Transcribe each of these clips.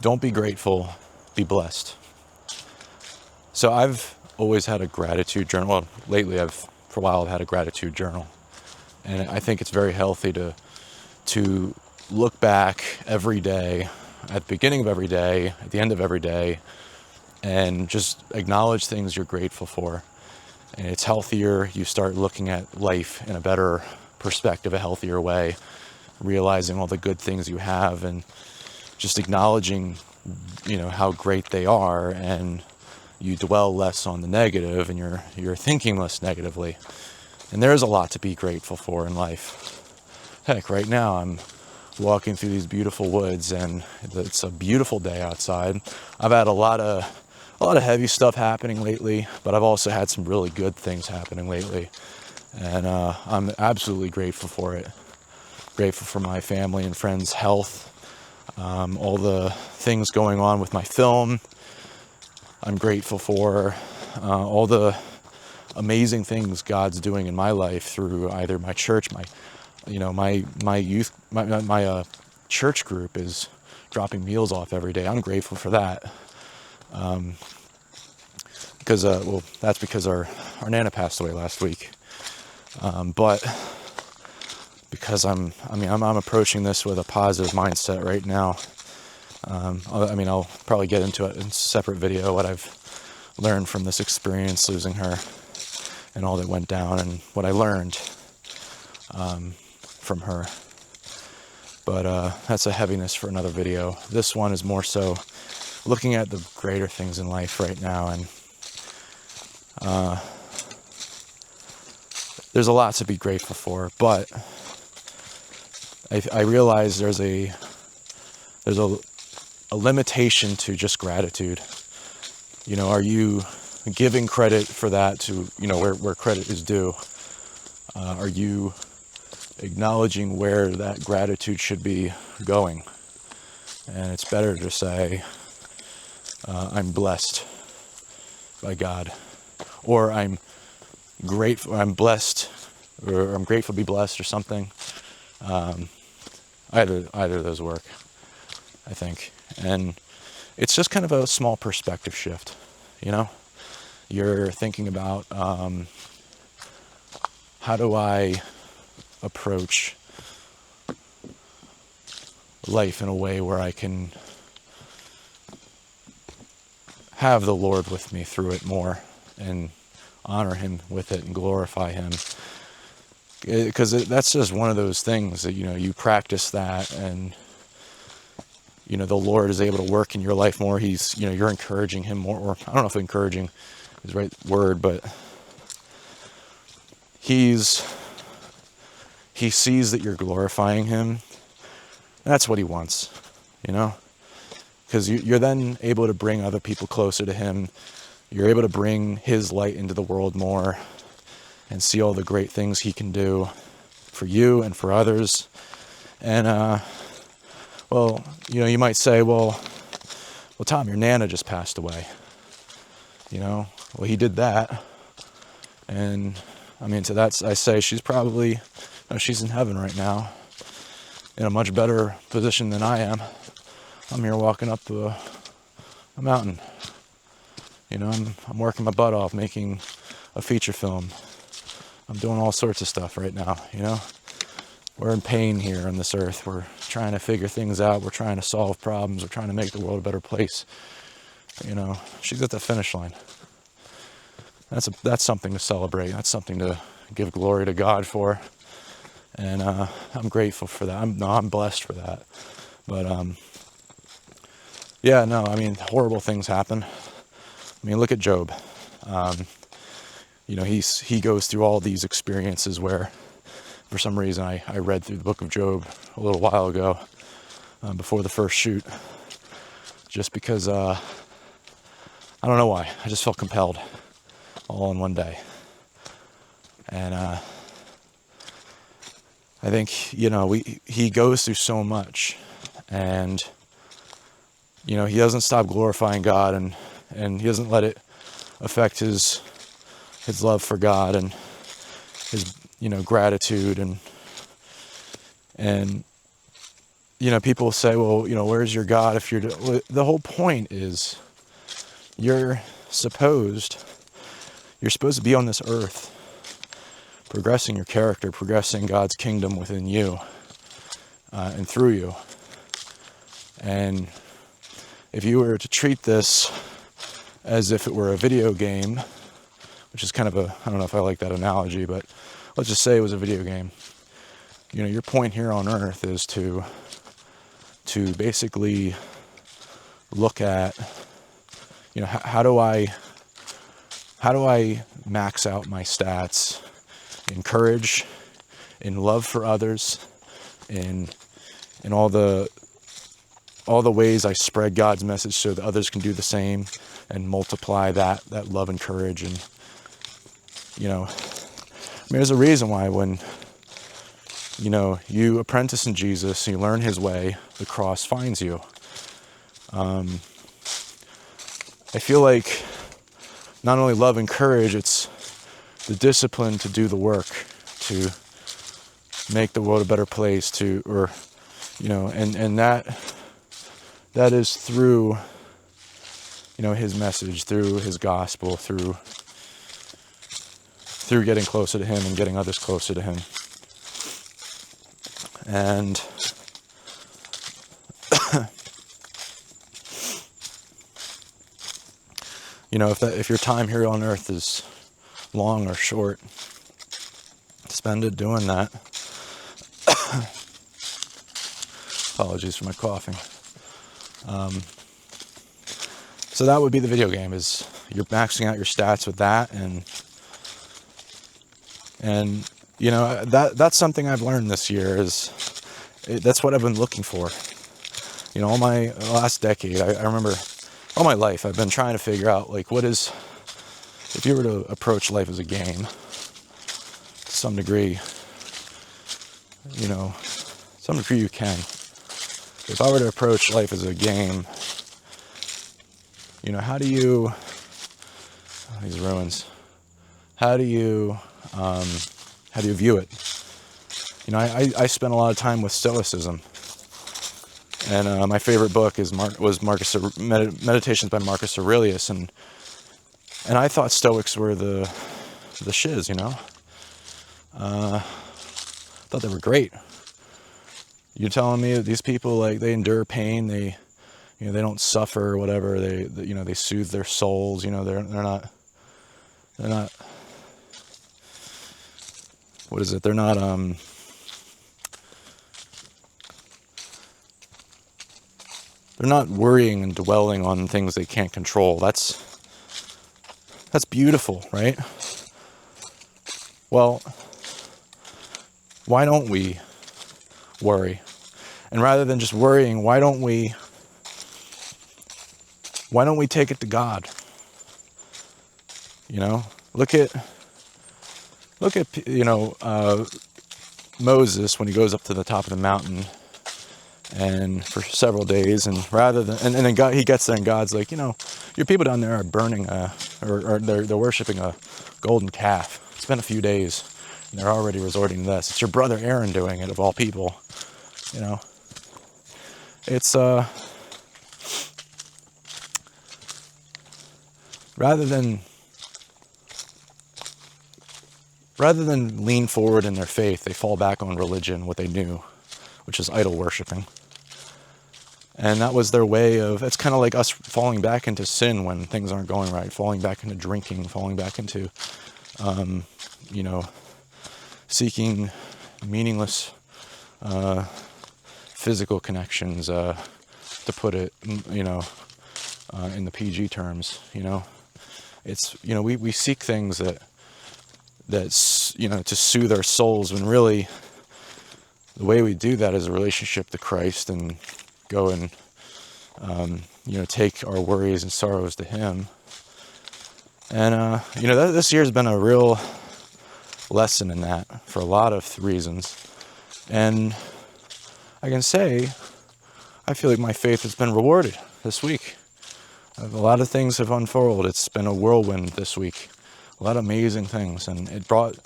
Don't be grateful, be blessed. So I've always had a gratitude journal. Well, lately for a while I've had a gratitude journal. And I think it's very healthy to look back every day, at the beginning of every day, at the end of every day, and just acknowledge things you're grateful for. And it's healthier. You start looking at life in a better perspective, a healthier way, realizing all the good things you have and just acknowledging, how great they are, and you dwell less on the negative and you're thinking less negatively. And there's a lot to be grateful for in life. Heck, right now I'm walking through these beautiful woods and it's a beautiful day outside. I've had a lot of heavy stuff happening lately, but I've also had some really good things happening lately. And I'm absolutely grateful for it. Grateful for my family and friends' health, all the things going on with my film. I'm grateful for all the amazing things God's doing in my life through either my church, my youth, my church group is dropping meals off every day. I'm grateful for that. Because that's because our Nana passed away last week. But because I'm approaching this with a positive mindset right now. I'll probably get into it in a separate video, what I've learned from this experience, losing her, and all that went down, and what I learned from her. But that's a heaviness for another video. This one is more so looking at the greater things in life right now, and there's a lot to be grateful for, but I realize there's a limitation to just gratitude. Are you giving credit for that to, where credit is due? Are you acknowledging where that gratitude should be going? And it's better to say, I'm blessed by God, or I'm grateful, I'm blessed, or I'm grateful to be blessed, or something. Either of those work, I think. And it's just kind of a small perspective shift, You're thinking about how do I approach life in a way where I can have the Lord with me through it more and honor Him with it and glorify Him. Because that's just one of those things that, you practice that, and, the Lord is able to work in your life more. He's, you're encouraging Him more, or I don't know if encouraging is the right word, but He sees that you're glorifying Him. And that's what He wants, because you're then able to bring other people closer to Him. You're able to bring His light into the world more and see all the great things He can do for you and for others. And, you might say, well, Tom, your Nana just passed away. Well, He did that. And, to that I say she's probably, she's in heaven right now, in a much better position than I am. I'm here walking up a mountain. I'm working my butt off making a feature film. I'm doing all sorts of stuff right now, We're in pain here on this earth. We're trying to figure things out. We're trying to solve problems. We're trying to make the world a better place. She's at the finish line. That's something to celebrate. That's something to give glory to God for. And I'm grateful for that. I'm blessed for that. But horrible things happen. Look at Job. He goes through all these experiences where, for some reason, I read through the book of Job a little while ago, before the first shoot, just because, I don't know why, I just felt compelled all in one day. And I think, he goes through so much, and, he doesn't stop glorifying God, and he doesn't let it affect his love for God and his, gratitude, and people say, well, where's your God if the whole point is you're supposed to be on this earth, progressing your character, progressing God's kingdom within you and through you. And if you were to treat this as if it were a video game, which is kind of I don't know if I like that analogy, but let's just say it was a video game. Your point here on earth is to basically look at, how do I max out my stats in courage, in love for others, in all the ways I spread God's message so that others can do the same and multiply that love and courage. And there's a reason why when you apprentice in Jesus, you learn his way, the cross finds you. I feel like not only love and courage, it's the discipline to do the work, to make the world a better place, and that is through, his message, through his gospel, through getting closer to him and getting others closer to him. And if your time here on earth is long or short, spend it doing that. Apologies for my coughing. So that would be the video game, is you're maxing out your stats with that, and that's something I've learned this year, that's what I've been looking for. All my last decade, I remember all my life I've been trying to figure out, if you were to approach life as a game, to some degree, you can. If I were to approach life as a game, how do you, these ruins, how do you view it? I spent a lot of time with Stoicism, and my favorite book was Meditations by Marcus Aurelius, and I thought Stoics were the shiz, I thought they were great. You're telling me that these people, they endure pain, they don't suffer or whatever, they soothe their souls, they're not what is it? They're not worrying and dwelling on things they can't control. That's beautiful, right? Well, why don't we worry? And rather than just worrying, why don't we take it to God? Look at Moses when he goes up to the top of the mountain, and for several days, and then God, he gets there, and God's like, your people down there are burning or they're worshiping a golden calf. It's been a few days, and they're already resorting to this. It's your brother Aaron doing it, of all people. It's rather than lean forward in their faith, they fall back on religion, what they knew, which is idol worshiping. And that was their way of, it's kind of like us falling back into sin when things aren't going right, falling back into drinking, falling back into, seeking meaningless physical connections, to put it, in the PG terms, It's, we seek things that's, to soothe our souls, when really the way we do that is a relationship to Christ, and go and, take our worries and sorrows to him. And, this year's been a real lesson in that for a lot of reasons. And I can say, I feel like my faith has been rewarded this week. A lot of things have unfolded. It's been a whirlwind this week. A lot of amazing things. And it brought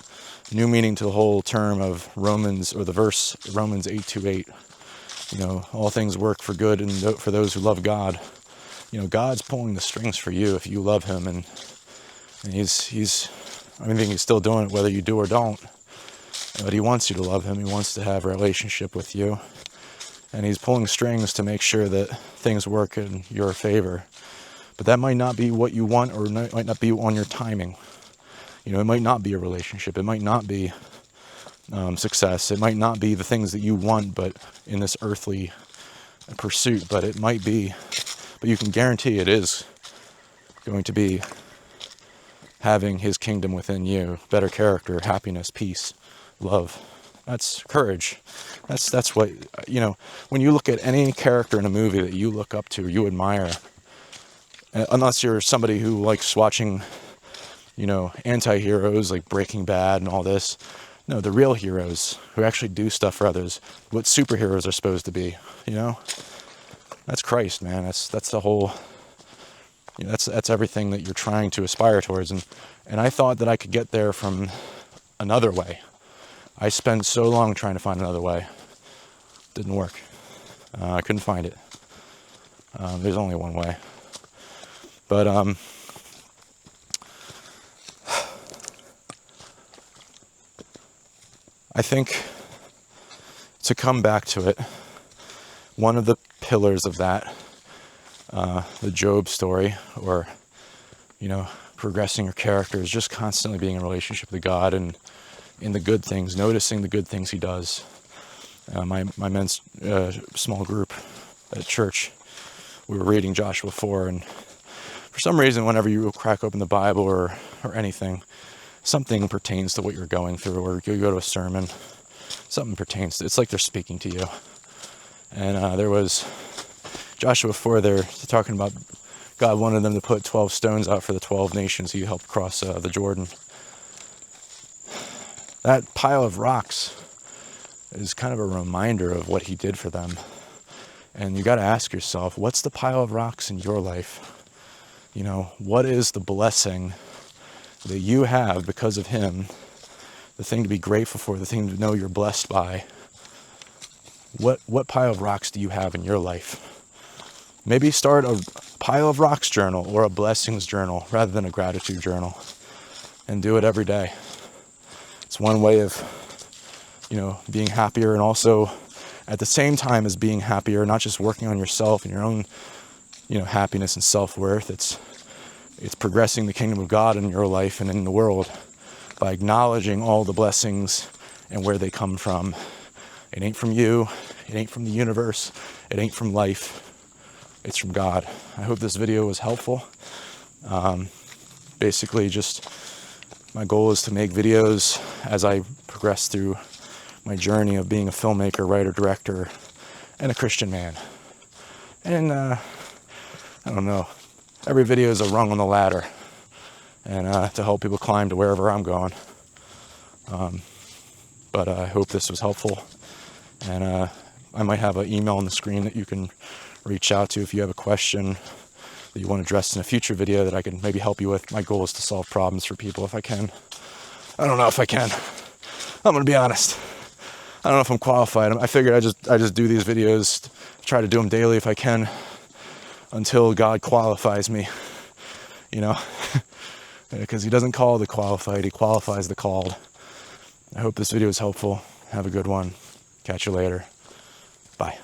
new meaning to the whole term of Romans, or the verse Romans 8:28. all things work for good and for those who love God. God's pulling the strings for you if you love him, and he's I think he's still doing it whether you do or don't. But he wants you to love him. He wants to have a relationship with you. And he's pulling strings to make sure that things work in your favor. But that might not be what you want, or might not be on your timing. It might not be a relationship. It might not be success. It might not be the things that you want, but in this earthly pursuit. But it might be. But you can guarantee it is going to be having his kingdom within you. Better character, happiness, peace, love. That's courage. That's what, when you look at any character in a movie that you look up to, you admire, unless you're somebody who likes watching, anti-heroes like Breaking Bad and all this. No, the real heroes who actually do stuff for others, what superheroes are supposed to be, That's Christ, man. That's the whole, that's everything that you're trying to aspire towards. And I thought that I could get there from another way. I spent so long trying to find another way. Didn't work. I couldn't find it. There's only one way. But I think to come back to it, one of the pillars of that, the Job story, or, progressing your character, is just constantly being in relationship with God and in the good things, noticing the good things he does. My men's small group at church, we were reading Joshua 4, and for some reason, whenever you crack open the Bible or anything, something pertains to what you're going through, or you go to a sermon, something pertains to, it's like they're speaking to you. And there was Joshua 4 there talking about God wanted them to put 12 stones out for the 12 nations he helped cross the Jordan. That pile of rocks is kind of a reminder of what he did for them. And you got to ask yourself, what's the pile of rocks in your life? What is the blessing that you have because of him? The thing to be grateful for, the thing to know you're blessed by. What pile of rocks do you have in your life? Maybe start a pile of rocks journal or a blessings journal rather than a gratitude journal, and do it every day. It's one way of, being happier, and also at the same time as being happier, not just working on yourself and your own, happiness and self-worth. It's progressing the kingdom of God in your life and in the world by acknowledging all the blessings and where they come from. It ain't from you. It ain't from the universe. It ain't from life. It's from God. I hope this video was helpful. Basically, just my goal is to make videos as I progress through my journey of being a filmmaker, writer, director, and a Christian man. And I don't know, every video is a rung on the ladder, and to help people climb to wherever I'm going. But I hope this was helpful, and I might have an email on the screen that you can reach out to if you have a question that you want addressed in a future video that I can maybe help you with. My goal is to solve problems for people if I can. I don't know if I can. I'm going to be honest. I don't know if I'm qualified. I figured I just do these videos, try to do them daily if I can, until God qualifies me, because he doesn't call the qualified, he qualifies the called. I hope this video is helpful. Have a good one. Catch you later. Bye.